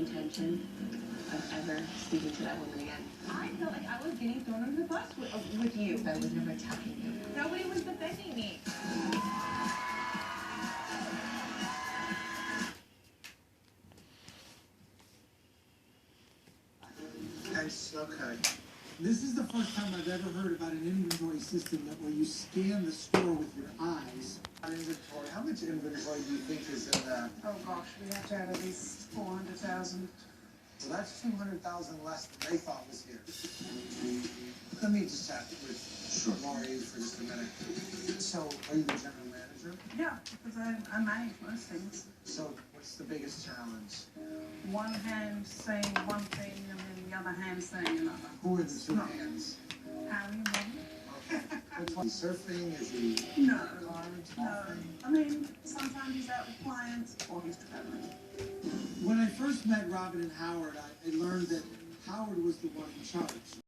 intention of ever speaking to that woman again. I felt like I was getting thrown under the bus with you. I was never attacking you. Nobody was defending me. Okay. This is the first time I've ever heard about an inventory system where you scan the store with your eyes. Inventory. How much inventory do you think is in that? Oh gosh, we have to have at least 400,000. So that's 200,000 less than they thought was here. Let me just chat with Laurie for just a minute. So, are you the general manager? Yeah, because I manage most things. So, what's the biggest challenge? One hand saying one thing and then the other hand saying another. Who are the two hands? Harry and Mum. Okay. Which one? Surfing? Is he? No. Cards, No. golfing? I mean, sometimes he's out with clients or he's traveling. When I first met Robin and Howard, I learned that Howard was the one in charge.